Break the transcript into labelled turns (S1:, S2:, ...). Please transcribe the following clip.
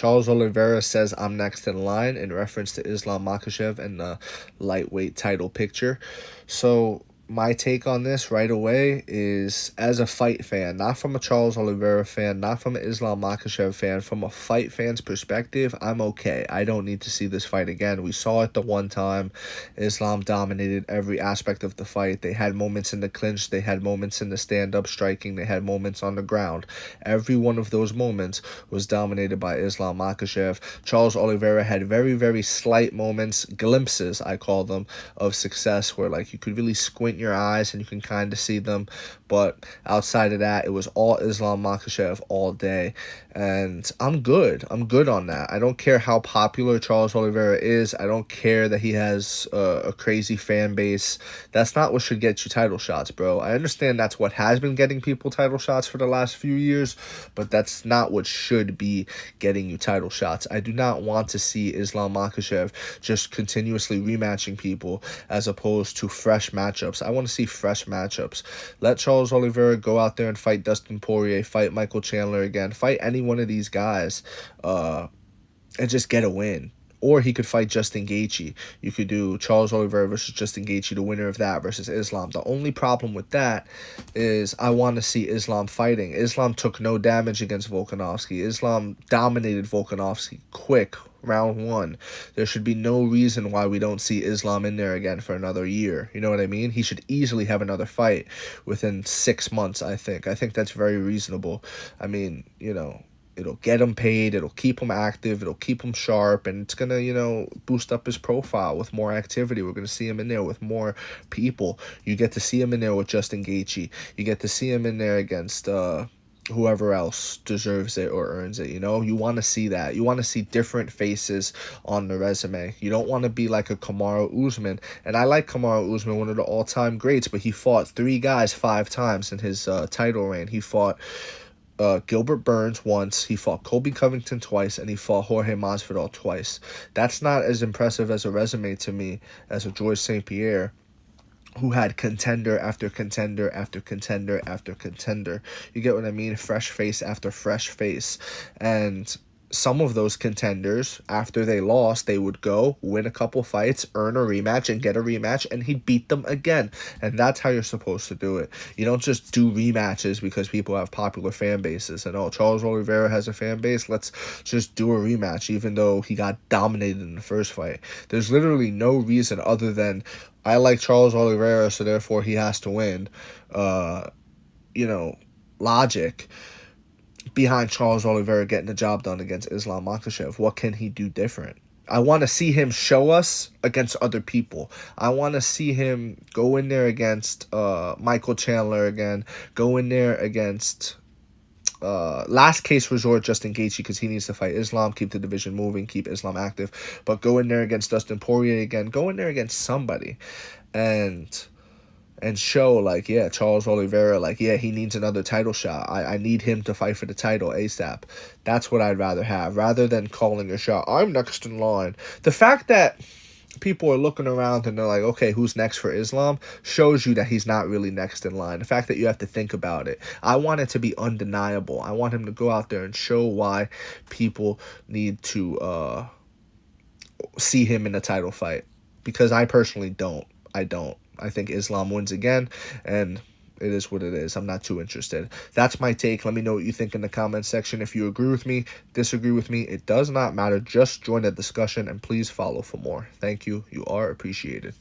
S1: Charles Oliveira says I'm next in line in reference to Islam Makhachev and the lightweight title picture. So my take on this right away is, as a fight fan, not from a Charles Oliveira fan, not from an Islam Makhachev fan, from a fight fan's perspective, I'm okay. I don't need to see this fight again. We saw it the one time. Islam dominated every aspect of the fight. They had moments in the clinch. They had moments in the stand-up striking. They had moments on the ground. Every one of those moments was dominated by Islam Makhachev. Charles Oliveira had very, very slight moments, glimpses, I call them, of success where, like, you could really squint your eyes and you can kind of see them, but outside of that, it was all Islam Makhachev all day, and I'm good on that. I don't care how popular Charles Oliveira is. I don't care that he has a crazy fan base. That's not what should get you title shots, bro. I understand that's what has been getting people title shots for the last few years, but that's not what should be getting you title shots. I do not want to see Islam Makhachev just continuously rematching people as opposed to fresh matchups. I want to see fresh matchups. Let Charles Oliveira go out there and fight Dustin Poirier, fight Michael Chandler again, fight any one of these guys, and just get a win. Or he could fight Justin Gaethje. You could do Charles Oliveira versus Justin Gaethje, the winner of that versus Islam. The only problem with that is I want to see Islam fighting. Islam took no damage against Volkanovski. Islam dominated Volkanovski quick, round one. There should be no reason why we don't see Islam in there again for another year. You know what I mean? He should easily have another fight within 6 months, I think. I think that's very reasonable. I mean, you know, it'll get him paid, it'll keep him active, it'll keep him sharp, and it's gonna, you know, boost up his profile with more activity. We're gonna see him in there with more people. You get to see him in there with Justin Gaethje. You get to see him in there against whoever else deserves it or earns it. You know, you want to see that. You want to see different faces on the resume. You don't want to be like a Kamaru Usman. And I like Kamaru Usman, one of the all-time greats, but he fought 3 guys 5 times in his title reign. He fought Gilbert Burns once, he fought Colby Covington twice, and he fought Jorge Masvidal twice. That's not as impressive as a resume to me as a George St. Pierre, who had contender after contender after contender after contender. You get what I mean? Fresh face after fresh face. And some of those contenders, after they lost, they would go, win a couple fights, earn a rematch, and get a rematch, and he'd beat them again. And that's how you're supposed to do it. You don't just do rematches because people have popular fan bases. And, oh, Charles Oliveira has a fan base, let's just do a rematch, even though he got dominated in the first fight. There's literally no reason other than, I like Charles Oliveira, so therefore he has to win. You know, logic behind Charles Oliveira getting the job done against Islam Makhachev. What can he do different? I want to see him show us against other people. I want to see him go in there against Michael Chandler again, go in there against last case resort Justin Gaethje, because he needs to fight Islam, keep the division moving, keep Islam active, but go in there against Dustin Poirier again, go in there against somebody and show, like, yeah, Charles Oliveira, like, yeah, he needs another title shot. I need him to fight for the title ASAP. That's what I'd rather have, rather than calling a shot, I'm next in line. The fact that people are looking around and they're like, okay, who's next for Islam, shows you that he's not really next in line. The fact that you have to think about it. I want it to be undeniable. I want him to go out there and show why people need to see him in a title fight. Because I personally don't. I think Islam wins again, and it is what it is. I'm not too interested. That's my take. Let me know what you think in the comments section. If you agree with me, disagree with me, it does not matter. Just join the discussion, and please follow for more. Thank you. You are appreciated.